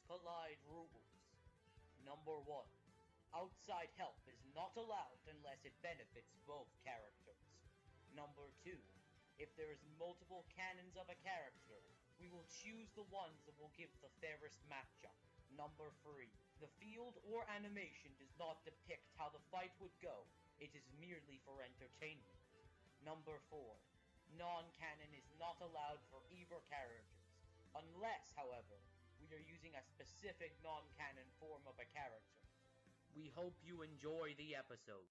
Collide rules. Number 1. Outside help is not allowed unless it benefits both characters. Number 2. If there is multiple cannons of a character, we will choose the ones that will give the fairest matchup. Number 3. The field or animation does not depict how the fight would go. It is merely for entertainment. Number 4. Non-canon is not allowed for either characters, unless, however, we are using a specific non-canon form of a character. We hope you enjoy the episode.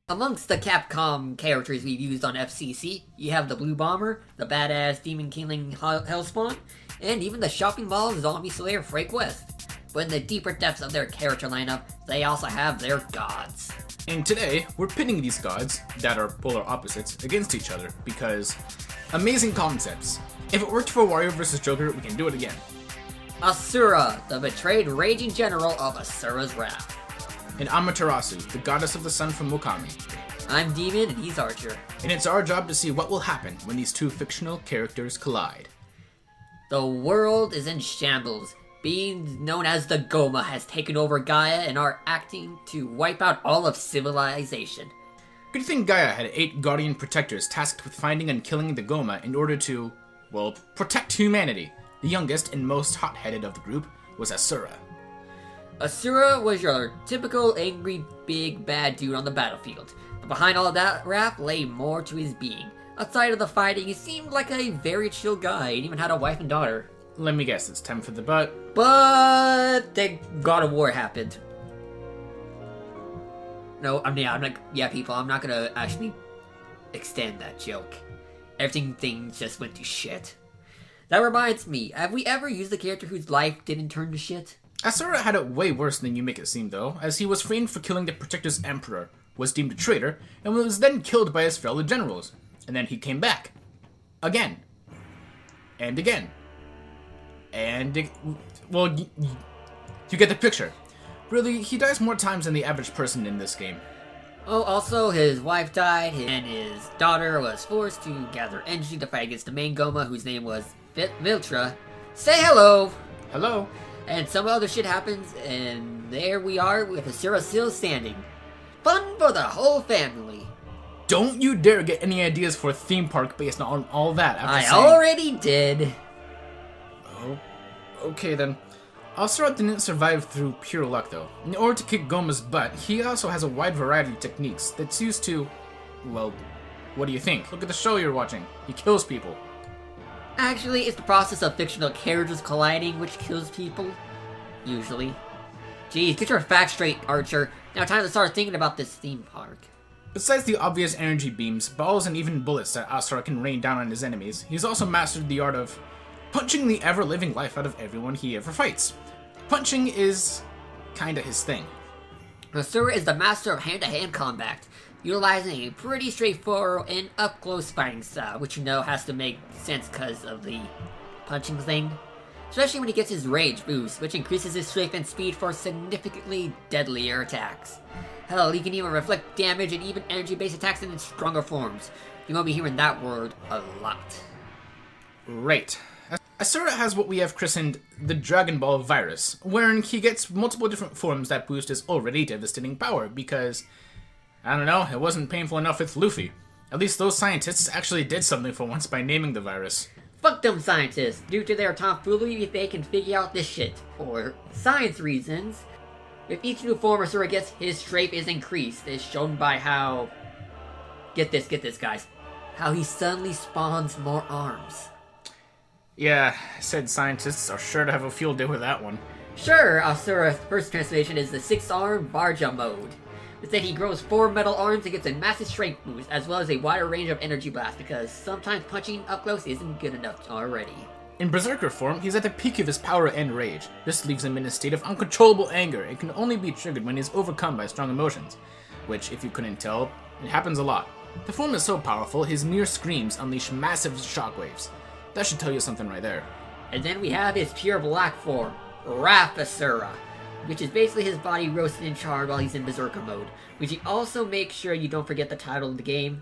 Amongst the Capcom characters we've used on FCC, you have the Blue Bomber, the badass demon-killing Hellspawn, and even the shopping mall zombie slayer Freak West. But in the deeper depths of their character lineup, they also have their gods. And today, we're pitting these gods, that are polar opposites, against each other, because amazing concepts. If it worked for Wario vs. Joker, we can do it again. Asura, the betrayed raging general of Asura's wrath. And Amaterasu, the goddess of the sun from Okami. I'm Demon and he's Archer. And it's our job to see what will happen when these two fictional characters collide. The world is in shambles. Beings known as the Goma has taken over Gaia and are acting to wipe out all of civilization. Good thing Gaia had 8 guardian protectors tasked with finding and killing the Goma in order to, well, protect humanity. The youngest and most hot-headed of the group was Asura. Asura was your typical angry, big, bad dude on the battlefield. But behind all of that rap lay more to his being. Outside of the fighting, he seemed like a very chill guy and even had a wife and daughter. Let me guess, it's time for the butt. But then God of War happened. No, I'm not gonna actually extend that joke. Things just went to shit. That reminds me, have we ever used a character whose life didn't turn to shit? Asura had it way worse than you make it seem, though, as he was framed for killing the Protector's Emperor, was deemed a traitor, and was then killed by his fellow generals. And then he came back. Again. And again. Well, you get the picture. Really, he dies more times than the average person in this game. Oh, also, his wife died, and his daughter was forced to gather energy to fight against the main Goma, whose name was Viltra. Say hello! Hello? And some other shit happens, and there we are with Asura still standing. Fun for the whole family. Don't you dare get any ideas for a theme park based on all that after already did. Oh, okay then. Asura didn't survive through pure luck though. In order to kick Goma's butt, he also has a wide variety of techniques that's used to, well, what do you think? Look at the show you're watching. He kills people. Actually, it's the process of fictional characters colliding which kills people. Usually. Jeez, get your facts straight, Archer. Now time to start thinking about this theme park. Besides the obvious energy beams, balls, and even bullets that Asura can rain down on his enemies, he's also mastered the art of punching the ever-living life out of everyone he ever fights. Punching is kinda his thing. Asura is the master of hand-to-hand combat, utilizing a pretty straightforward and up-close fighting style, which you know has to make sense because of the punching thing. Especially when he gets his rage boost, which increases his strength and speed for significantly deadlier attacks. Hell, he can even reflect damage and even energy-based attacks in its stronger forms. You're gonna be hearing that word a lot. Right. Asura has what we have christened the Dragon Ball virus, wherein he gets multiple different forms that boost his already devastating power because, I don't know, it wasn't painful enough with Luffy. At least those scientists actually did something for once by naming the virus. Fuck them scientists! Due to their tomfoolery, they can figure out this shit. For science reasons, with each new form Asura gets, his strength is increased. It's shown by how... Get this guys. How he suddenly spawns more arms. Yeah, said scientists are sure to have a field day with that one. Sure, Asura's first transformation is the 6-arm Barja mode. Instead, he grows 4 metal arms and gets a massive strength boost, as well as a wider range of energy blast, because sometimes punching up close isn't good enough already. In Berserker form, he's at the peak of his power and rage. This leaves him in a state of uncontrollable anger and can only be triggered when he's overcome by strong emotions. Which, if you couldn't tell, it happens a lot. The form is so powerful, his mere screams unleash massive shockwaves. That should tell you something right there. And then we have his pure black form, Asura, which is basically his body roasted and charred while he's in Berserker mode. Which you also make sure you don't forget the title of the game,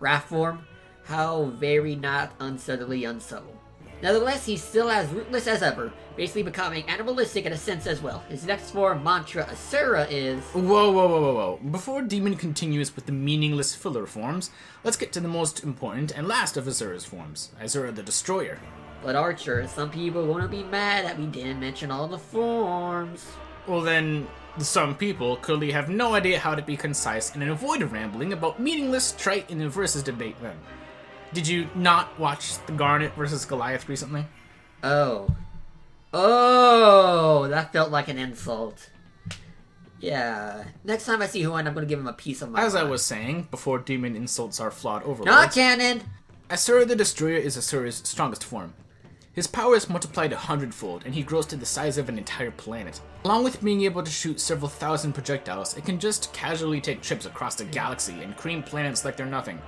Wrath form. How very not unsubtly unsubtle. Nevertheless, he's still as ruthless as ever, basically becoming animalistic in a sense as well. His next form, Mantra Asura, is... Whoa. Before Demon continues with the meaningless filler forms, let's get to the most important and last of Asura's forms, Asura the Destroyer. But Archer, some people are going to be mad that we didn't mention all the forms. Well then, some people clearly have no idea how to be concise and avoid rambling about meaningless, trite, and versus debate then. Did you not watch the Garnet versus Goliath recently? Oh, that felt like an insult. Yeah, next time I see Huan, I'm gonna give him a piece of my As mind. I was saying, before Demon insults our flawed overlords... Not canon! Asura the Destroyer is Asura's strongest form. His power is multiplied 100-fold, and he grows to the size of an entire planet. Along with being able to shoot several thousand projectiles, it can just casually take trips across the galaxy and cream planets like they're nothing.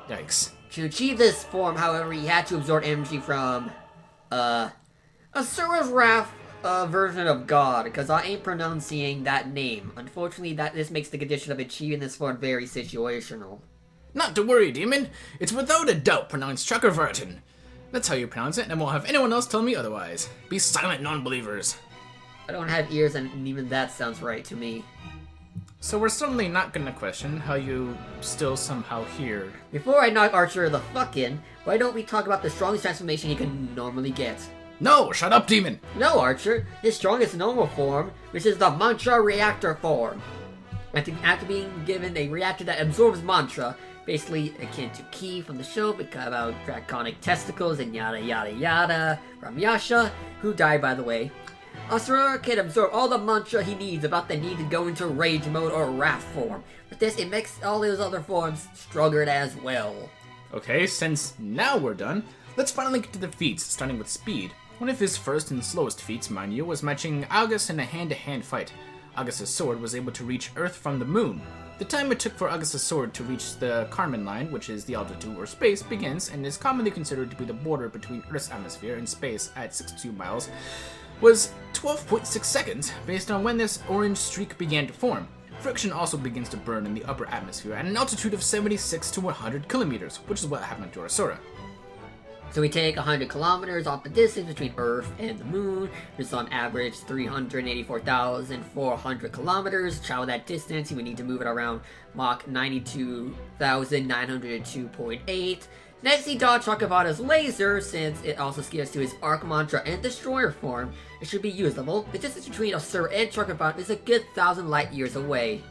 Yikes. To achieve this form, however, he had to absorb energy from, Asura's Wrath, version of God, because I ain't pronouncing that name. Unfortunately, this makes the condition of achieving this form very situational. Not to worry, Demon. It's without a doubt pronounced Chakravartin. That's how you pronounce it, and I won't have anyone else tell me otherwise. Be silent, non-believers. I don't have ears, and even that sounds right to me. So we're certainly not gonna question how you still somehow hear. Before I knock Archer the fuck in, why don't we talk about the strongest transformation he can normally get? No, shut up, Demon! No, Archer, his strongest normal form, which is the Mantra Reactor form. After being given a reactor that absorbs mantra, basically akin to Ki from the show about draconic testicles and yada yada yada from Yasha, who died by the way, Asura can absorb all the mantra he needs without the need to go into rage mode or wrath form. With this, it makes all those other forms stronger as well. Okay, since now we're done, let's finally get to the feats, starting with speed. One of his first and slowest feats, mind you, was matching August in a hand-to-hand fight. Augustus' sword was able to reach Earth from the moon. The time it took for Augustus' sword to reach the Kármán line, which is the altitude where space begins and is commonly considered to be the border between Earth's atmosphere and space at 62 miles, was 12.6 seconds, based on when this orange streak began to form. Friction also begins to burn in the upper atmosphere at an altitude of 76 to 100 kilometers, which is what happened to Asura. So we take 100 kilometers off the distance between Earth and the Moon, which is on average 384,400 kilometers. Travel that distance, you would need to move it around Mach 92,902.8. Next, he dodged Chakravada's laser, since it also scales to his Arc Mantra and Destroyer form. It should be usable. The distance between Asura and Chakravada is a good 1,000 light years away.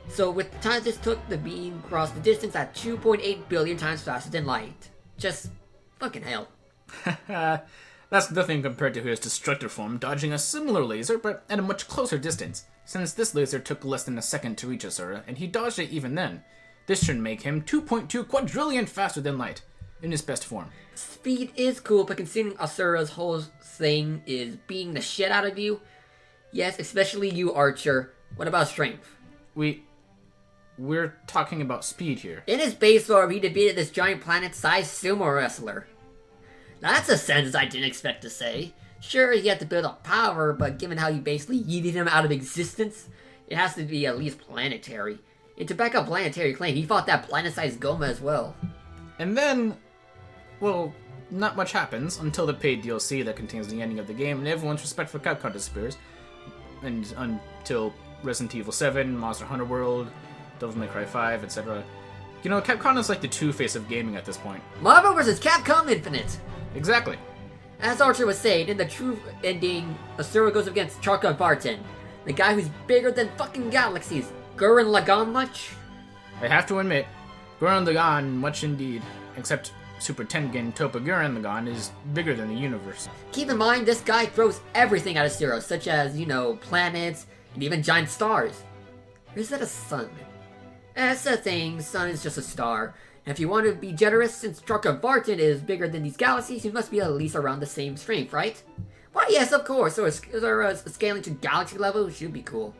So with the time this took, the beam crossed the distance at 2.8 billion times faster than light. Just fucking hell. That's nothing compared to his Destructor form, dodging a similar laser, but at a much closer distance, since this laser took less than a second to reach Asura, and he dodged it even then. This should make him 2.2 quadrillion faster than light, in his best form. Speed is cool, but considering Asura's whole thing is beating the shit out of you, yes, especially you, Archer, what about strength? We're talking about speed here. In his base form, he defeated this giant planet-sized sumo wrestler. Now, that's a sentence I didn't expect to say. Sure, he had to build up power, but given how you basically yeeted him out of existence, it has to be at least planetary. And to back up planetary claim, he fought that planet-sized Goma as well. And then, well, not much happens until the paid DLC that contains the ending of the game, and everyone's respect for Capcom disappears. And until Resident Evil 7, Monster Hunter World, Devil May Cry 5, etc. You know, Capcom is like the Two-Face of gaming at this point. Marvel vs. Capcom Infinite! Exactly. As Archer was saying, in the true ending, Asura goes against Chakravada, the guy who's bigger than fucking galaxies. Gurren Lagann much? I have to admit, Gurren Lagann much indeed, except Super Tengen Toppa Gurren Lagann is bigger than the universe. Keep in mind, this guy throws everything at Asura, such as, planets, and even giant stars. Or is that a sun? That's the thing, sun is just a star. And if you want to be generous, since Trucker Barton is bigger than these galaxies, he must be at least around the same strength, right? Why, yes, of course. So scaling to galaxy level should be cool.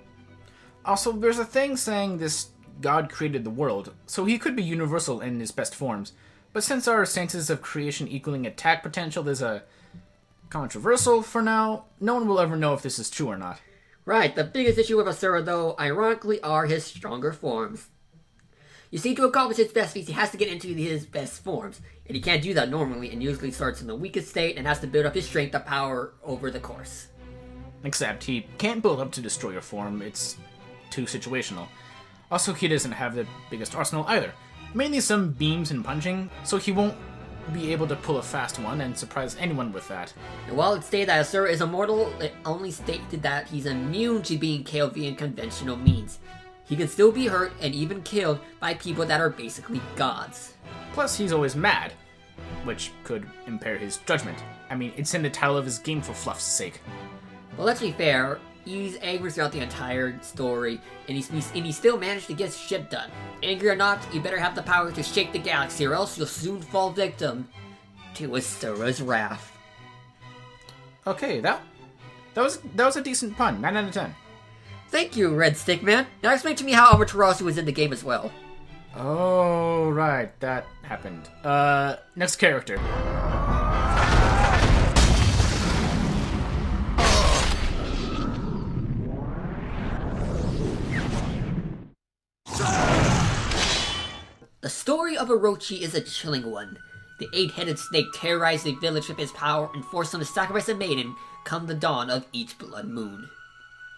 Also, there's a thing saying this god created the world, so he could be universal in his best forms. But since our stances of creation equaling attack potential is a controversial for now, no one will ever know if this is true or not. Right, the biggest issue with Asura, though, ironically, are his stronger forms. You see, to accomplish his best feats, he has to get into his best forms, and he can't do that normally, and usually starts in the weakest state and has to build up his strength and power over the course. Except he can't build up to destroyer form, it's too situational. Also, he doesn't have the biggest arsenal either. Mainly some beams and punching, so he won't be able to pull a fast one and surprise anyone with that. And while it stated that Asura is immortal, it only stated that he's immune to being killed via conventional means. He can still be hurt and even killed by people that are basically gods. Plus, he's always mad, which could impair his judgment. I mean, it's in the title of his game for fluff's sake. Well, let's be fair, he's angry throughout the entire story, and he still managed to get shit done. Angry or not, you better have the power to shake the galaxy, or else you'll soon fall victim to Asura's wrath. Okay, that was a decent pun. 9 out of 10. Thank you, Red Stick Man. Now explain to me how Amaterasu was in the game as well. Oh, right, that happened. Next character. The story of Orochi is a chilling one. The 8-headed snake terrorized the village with his power and forced them to sacrifice a maiden come the dawn of each blood moon.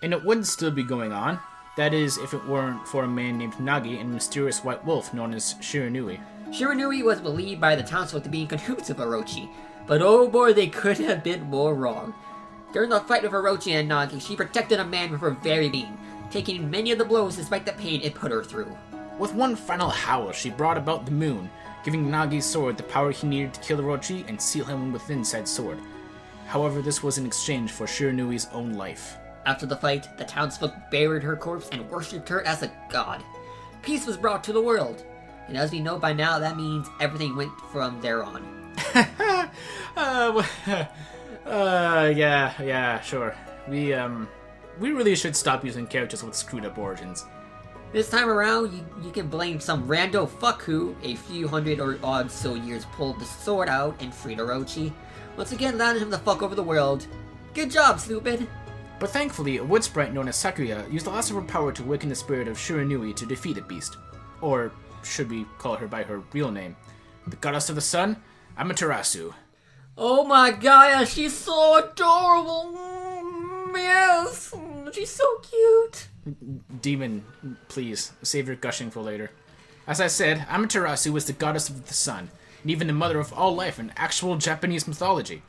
And it would still be going on. That is, if it weren't for a man named Nagi and a mysterious white wolf known as Shiranui. Shiranui was believed by the townsfolk to be in cahoots with Orochi, but oh boy, they could have been more wrong. During the fight with Orochi and Nagi, she protected a man with her very being, taking many of the blows despite the pain it put her through. With one final howl, she brought about the moon, giving Nagi's sword the power he needed to kill Orochi and seal him within said sword. However, this was in exchange for Shiranui's own life. After the fight, the townsfolk buried her corpse and worshipped her as a god. Peace was brought to the world, and as we know by now, that means everything went from there on. Yeah, sure. We really should stop using characters with screwed up origins. This time around, you can blame some rando fuck who, a few hundred or odd so years, pulled the sword out and freed Orochi. Once again, landed him the fuck over the world. Good job, stupid! But thankfully, a wood sprite known as Sakuya used the last of her power to awaken the spirit of Shiranui to defeat the beast. Or should we call her by her real name? The goddess of the sun, Amaterasu. Oh my god, she's so adorable! Yes! She's so cute! Demon, please, save your gushing for later. As I said, Amaterasu was the goddess of the sun, and even the mother of all life in actual Japanese mythology.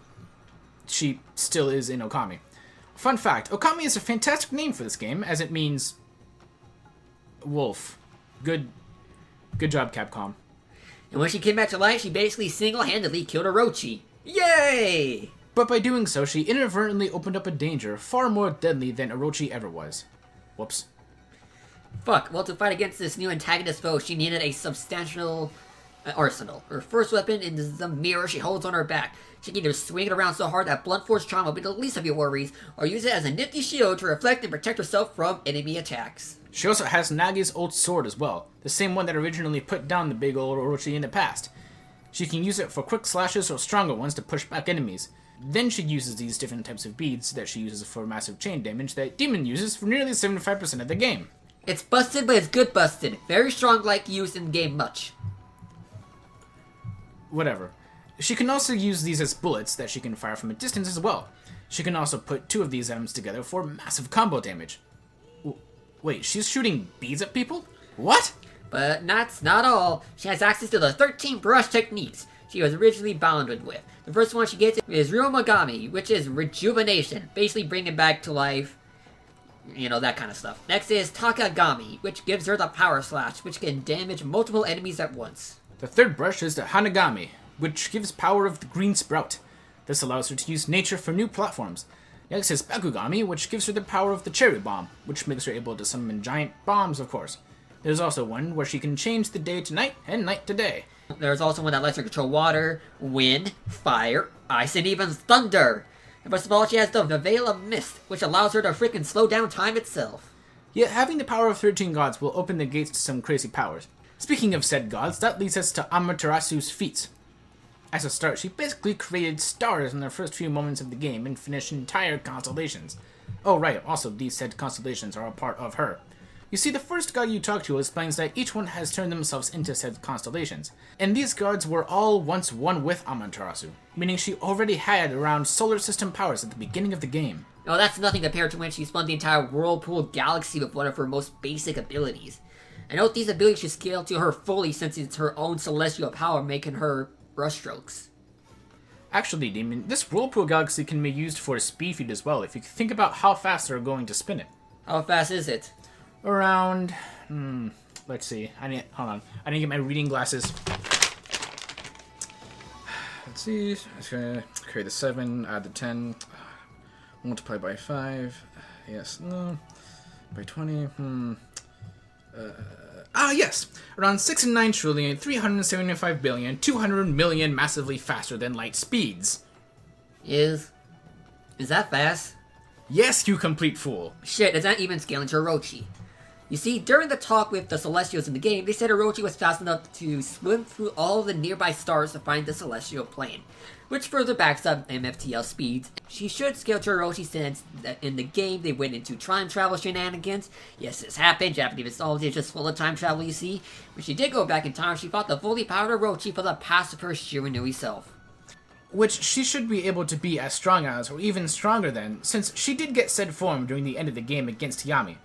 She still is in Okami. Fun fact, Okami is a fantastic name for this game, as it means wolf. Good job, Capcom. And when she came back to life, she basically single-handedly killed Orochi. Yay! But by doing so, she inadvertently opened up a danger far more deadly than Orochi ever was. Whoops. Fuck, well, to fight against this new antagonist foe, she needed a substantial arsenal. Her first weapon is the mirror she holds on her back. She can either swing it around so hard that blunt force charm will be the least of your worries, or use it as a nifty shield to reflect and protect herself from enemy attacks. She also has Nagi's old sword as well, the same one that originally put down the big old Orochi in the past. She can use it for quick slashes or stronger ones to push back enemies. Then she uses these different types of beads that she uses for massive chain damage that Demon uses for nearly 75% of the game. It's busted, but it's good busted. Very strong like used in game much. Whatever. She can also use these as bullets that she can fire from a distance as well. She can also put 2 of these items together for massive combo damage. Wait, she's shooting beads at people? What? But that's not all. She has access to the 13 brush techniques she was originally bonded with. The first one she gets is Ryomagami, which is rejuvenation, basically bringing back to life, that kind of stuff. Next is Takagami, which gives her the power slash, which can damage multiple enemies at once. The third brush is the Hanagami, which gives power of the green sprout. This allows her to use nature for new platforms. Next is Bakugami, which gives her the power of the cherry bomb, which makes her able to summon giant bombs, of course. There's also one where she can change the day to night and night to day. There's also one that lets her control water, wind, fire, ice, and even thunder. And most of all, she has the Veil of Mist, which allows her to freaking slow down time itself. Yet having the power of 13 gods will open the gates to some crazy powers. Speaking of said gods, that leads us to Amaterasu's feats. As a start, she basically created stars in the first few moments of the game and finished entire constellations. Oh right, also these said constellations are a part of her. You see, the first god you talk to explains that each one has turned themselves into said constellations, and these gods were all once one with Amaterasu, meaning she already had around solar system powers at the beginning of the game. Now that's nothing compared to when she spun the entire Whirlpool galaxy with one of her most basic abilities. And note these abilities should scale to her fully since it's her own celestial power making her brushstrokes. Actually, Demon, this Whirlpool galaxy can be used for a speed feat as well if you think about how fast they're going to spin it. How fast is it? Around, let's see, hold on, I need to get my reading glasses. Let's see, it's gonna create the 7, add the 10, multiply by 5, yes, no, by 20, yes, around 6 and 9 trillion, 375 billion, 200 million massively faster than light speeds. Is that fast? Yes, you complete fool. Shit, it's not even scaling to Orochi. You see, during the talk with the Celestials in the game, they said Orochi was fast enough to swim through all the nearby stars to find the Celestial Plane, which further backs up MFTL speeds. She should scale to Orochi since in the game they went into time travel shenanigans. Yes, this happened, Japanese mythology is just full of time travel, you see. When she did go back in time, she fought the fully powered Orochi for the past of her Shiranui self. Which she should be able to be as strong as, or even stronger than, since she did get said form during the end of the game against Yami.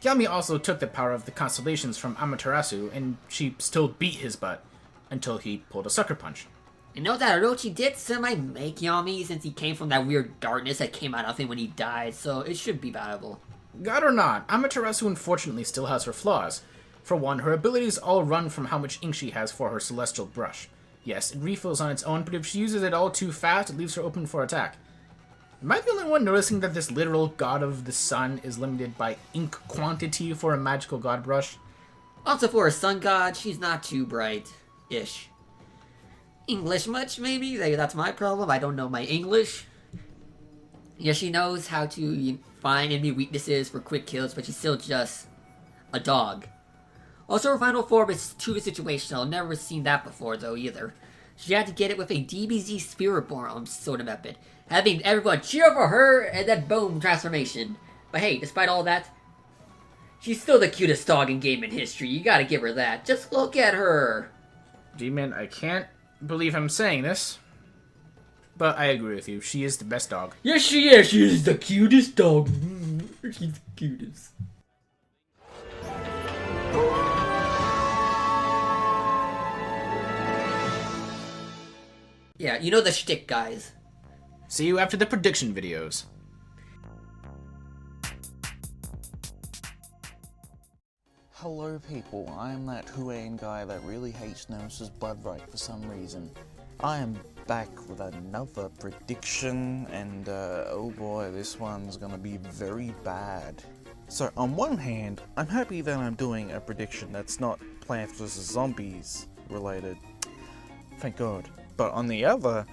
Yami also took the power of the constellations from Amaterasu, and she still beat his butt, until he pulled a sucker punch. You know that Orochi did semi-make Yami since he came from that weird darkness that came out of him when he died, so it should be battleable. God or not, Amaterasu unfortunately still has her flaws. For one, her abilities all run from how much ink she has for her celestial brush. Yes, it refills on its own, but if she uses it all too fast, it leaves her open for attack. Am I the only one noticing that this literal god of the sun is limited by ink quantity for a magical god brush? Also for a sun god, she's not too bright-ish. English much, maybe? That's my problem, I don't know my English. Yeah, she knows how to find enemy weaknesses for quick kills, but she's still just a dog. Also, her final form is too situational. Never seen that before, though, either. She had to get it with a DBZ Spirit Born sort of method, having everyone cheer for her, and then boom, transformation. But hey, despite all that, she's still the cutest dog in gaming history. You gotta give her that. Just look at her. G-Man, I can't believe I'm saying this, but I agree with you. She is the best dog. Yes, she is. She is the cutest dog. She's the cutest. Yeah, you know the shtick, guys. See you after the prediction videos. Hello people, I am that Huan guy that really hates Nemesis Bloodright for some reason. I am back with another prediction, and oh boy, this one's gonna be very bad. So on one hand, I'm happy that I'm doing a prediction that's not Plants vs Zombies related. Thank God. But on the other,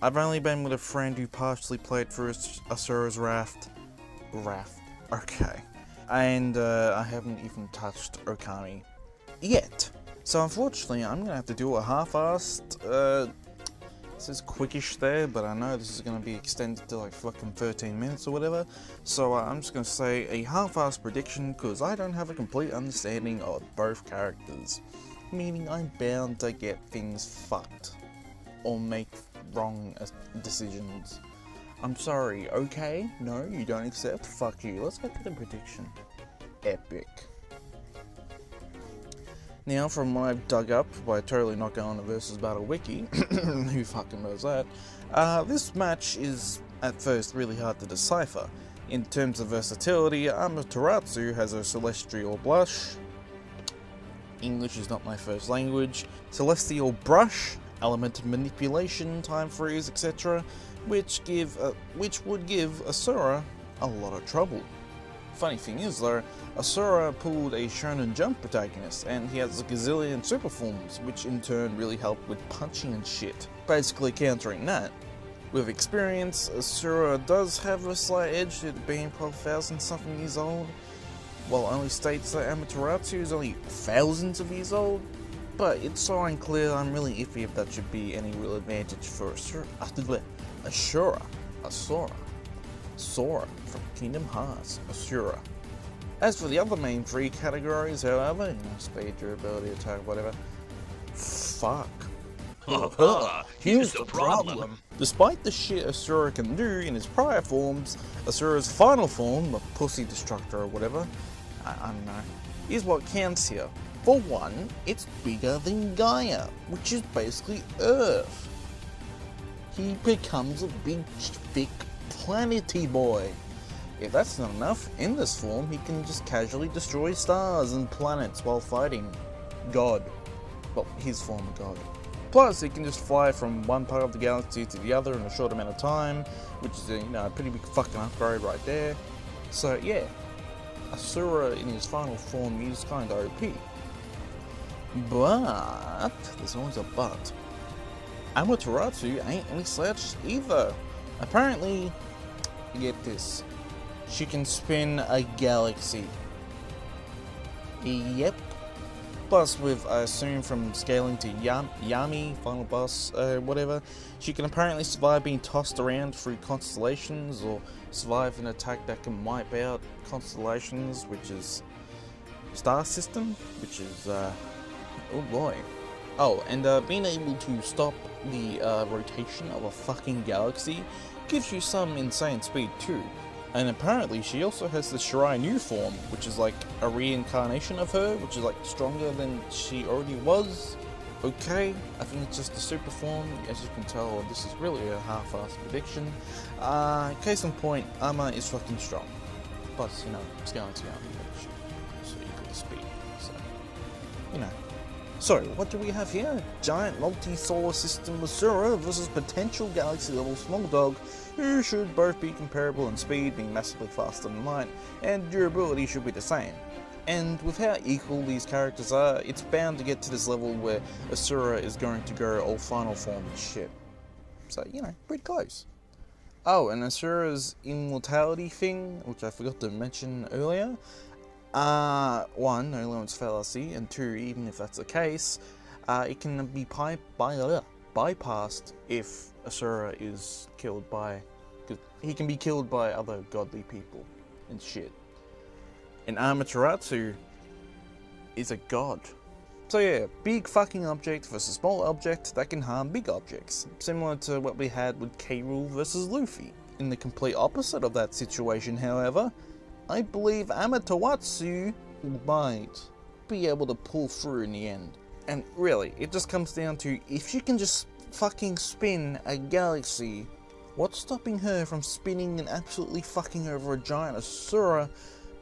I've only been with a friend who partially played through Asura's Raft. Okay. And I haven't even touched Okami yet. So unfortunately, I'm gonna have to do a half-assed, it says quickish there, but I know this is gonna be extended to like fucking 13 minutes or whatever. So I'm just gonna say a half-assed prediction, because I don't have a complete understanding of both characters. Meaning I'm bound to get things fucked. Or make wrong decisions. I'm sorry, okay? No, you don't accept? Fuck you. Let's get to the prediction. Epic. Now, from what I've dug up by totally not going on the Versus Battle Wiki, who fucking knows that, this match is, at first, really hard to decipher. In terms of versatility, Amaterasu has a Celestial Blush. English is not my first language. Celestial Brush, Element of Manipulation, Time Freeze, etc., which would give Asura a lot of trouble. Funny thing is though, Asura pulled a Shonen Jump protagonist, and he has a gazillion super forms, which in turn really help with punching and shit. Basically countering that. With experience, Asura does have a slight edge to being 12,000 something years old, while only states that Amaterasu is only thousands of years old. But it's so unclear, I'm really iffy if that should be any real advantage for Asura. Sora from Kingdom Hearts, Asura. As for the other main three categories, however, speed, durability, attack, whatever, fuck. Here's the problem. Despite the shit Asura can do in his prior forms, Asura's final form, the Pussy Destructor or whatever, I don't know, is what counts here. For one, it's bigger than Gaia, which is basically Earth. He becomes a big, thick, planety boy. If that's not enough, in this form he can just casually destroy stars and planets while fighting God. Well, his form of God. Plus, he can just fly from one part of the galaxy to the other in a short amount of time, which is a pretty big fucking upgrade right there. So yeah, Asura in his final form is kinda OP. But there's always a but. Amaterasu ain't any slouch either. Apparently, get this, she can spin a galaxy. Yep. Plus, with, I assume, from scaling to Yami, final boss, whatever, she can apparently survive being tossed around through constellations, or survive an attack that can wipe out constellations, which is star system, which is, oh boy. Oh, and being able to stop the rotation of a fucking galaxy gives you some insane speed too. And apparently she also has the Shirai new form, which is like a reincarnation of her, which is like stronger than she already was. Okay, I think it's just a super form. As you can tell, this is really a half-assed prediction. Case in point, Ama is fucking strong. Plus, scaling to Yami, so you got the speed, so, So, what do we have here? Giant multi-solar system Asura versus potential galaxy-level small dog, who should both be comparable in speed, being massively faster than light, and durability should be the same. And with how equal these characters are, it's bound to get to this level where Asura is going to go all final form and shit. So, pretty close. Oh, and Asura's immortality thing, which I forgot to mention earlier, one, no limits fallacy, and two, even if that's the case, it can be bypassed if Asura is killed by, he can be killed by other godly people and shit. And Amaterasu is a god. So yeah, big fucking object versus small object that can harm big objects, similar to what we had with K. Rool versus Luffy. In the complete opposite of that situation, however, I believe Amaterasu might be able to pull through in the end. And really, it just comes down to, if she can just fucking spin a galaxy, what's stopping her from spinning and absolutely fucking over a giant Asura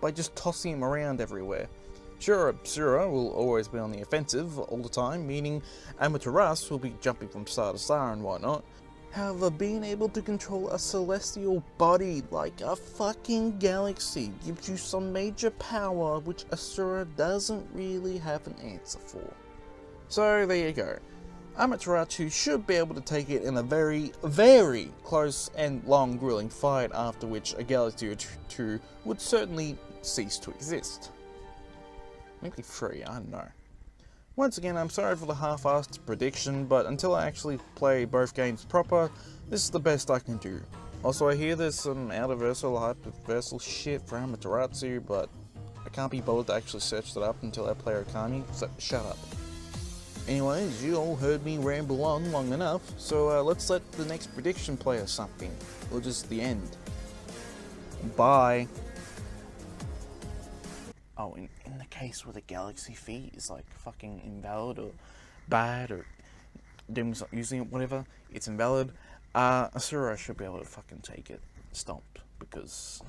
by just tossing him around everywhere? Sure, Asura will always be on the offensive all the time, meaning Amaterasu will be jumping from star to star and whatnot. However, being able to control a celestial body like a fucking galaxy gives you some major power which Asura doesn't really have an answer for. So there you go. Amaterasu should be able to take it in a very, very close and long grueling fight, after which a galaxy or two would certainly cease to exist. Maybe 3, I don't know. Once again, I'm sorry for the half-assed prediction, but until I actually play both games proper, this is the best I can do. Also, I hear there's some out-of-versal, hyper-versal shit for Amaterasu, but I can't be bothered to actually search that up until I play Okami, so shut up. Anyways, you all heard me ramble on long enough, so let's let the next prediction play or something, or just the end. Bye. Oh, in the case where the galaxy fee is like fucking invalid or bad or Doom's not using it, whatever, it's invalid, Asura should be able to fucking take it stomped, because,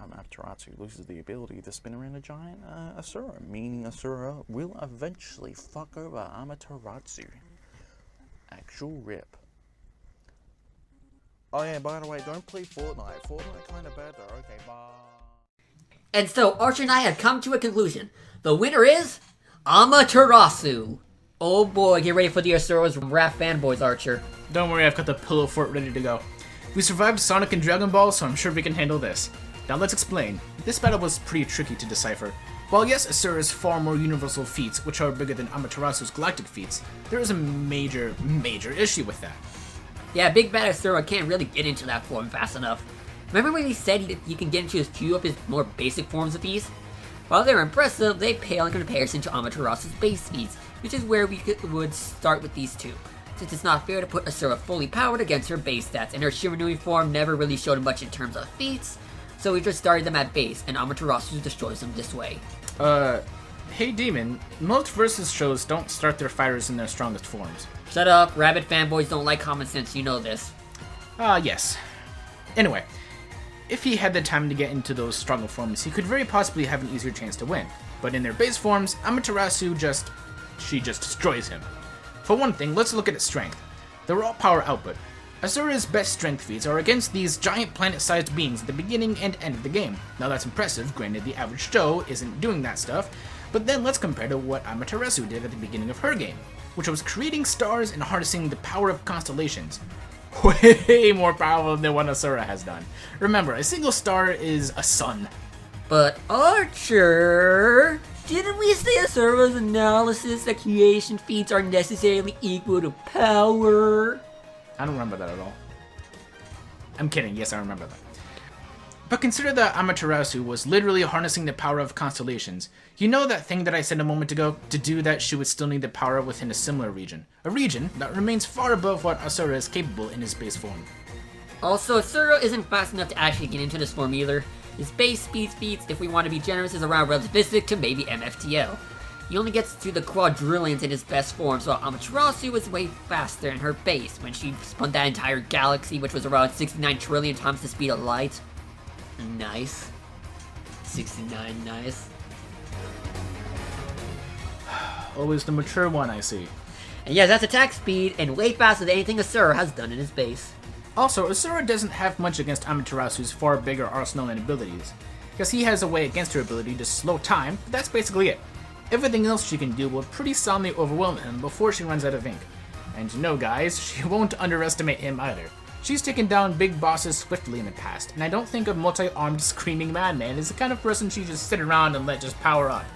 Amaterasu loses the ability to spin around a giant Asura, meaning Asura will eventually fuck over Amaterasu. Actual rip. Oh yeah, by the way, don't play Fortnite. Fortnite kinda bad though. Okay, bye. And so Archer and I had come to a conclusion. The winner is Amaterasu. Oh boy, get ready for the Asuras Wrath fanboys, Archer. Don't worry, I've got the pillow fort ready to go. We survived Sonic and Dragon Ball, so I'm sure we can handle this. Now let's explain. This battle was pretty tricky to decipher. While yes, Asura has far more universal feats, which are bigger than Amaterasu's galactic feats, there is a major issue with that. Yeah, Big Bad Asura can't really get into that form fast enough. Remember when he said you can get into a few of his more basic forms of these? While they're impressive, they pale in comparison to Amaterasu's base feats, which is where we would start with these two, since it's not fair to put Asura fully powered against her base stats, and her Shiranui form never really showed much in terms of feats, so we just started them at base, and Amaterasu destroys them this way. Hey Demon, most versus shows don't start their fighters in their strongest forms. Shut up, rabbit fanboys don't like common sense, you know this. Yes. Anyway, if he had the time to get into those stronger forms, he could very possibly have an easier chance to win. But in their base forms, Amaterasu just destroys him. For one thing, let's look at its strength. The raw power output. Asura's best strength feats are against these giant planet-sized beings at the beginning and end of the game. Now that's impressive, granted the average Joe isn't doing that stuff, but then let's compare to what Amaterasu did at the beginning of her game, which was creating stars and harnessing the power of constellations. Way more powerful than what Asura has done. Remember, a single star is a sun. But Archer, didn't we say Asura's analysis that creation feats are necessarily equal to power? I don't remember that at all. I'm kidding, yes I remember that. But consider that Amaterasu was literally harnessing the power of constellations. You know that thing that I said a moment ago? To do that, she would still need the power within a similar region. A region that remains far above what Asura is capable in his base form. Also, Asura isn't fast enough to actually get into this form either. His base speed feats, if we want to be generous, is around relativistic to maybe MFTL. He only gets to the quadrillions in his best form, so Amaterasu was way faster in her base when she spun that entire galaxy, which was around 69 trillion times the speed of light. Nice. 69, nice. Always the mature one, I see. And yeah, that's attack speed, and way faster than anything Asura has done in his base. Also, Asura doesn't have much against Amaterasu's far bigger arsenal and abilities, because he has a way against her ability to slow time, but that's basically it. Everything else she can do will pretty soundly overwhelm him before she runs out of ink. And you know guys, she won't underestimate him either. She's taken down big bosses swiftly in the past, and I don't think a multi-armed screaming madman is the kind of person she just sit around and let just power up.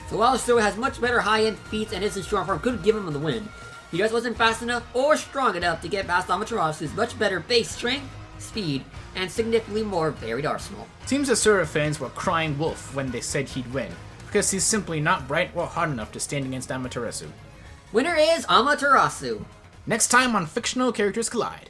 So while Asura has much better high-end feats and isn't strong form could give him the win, he just wasn't fast enough or strong enough to get past Amaterasu's much better base strength, speed, and significantly more varied arsenal. Seems Asura fans were crying wolf when they said he'd win, because he's simply not bright or hard enough to stand against Amaterasu. Winner is Amaterasu. Next time on Fictional Characters Collide.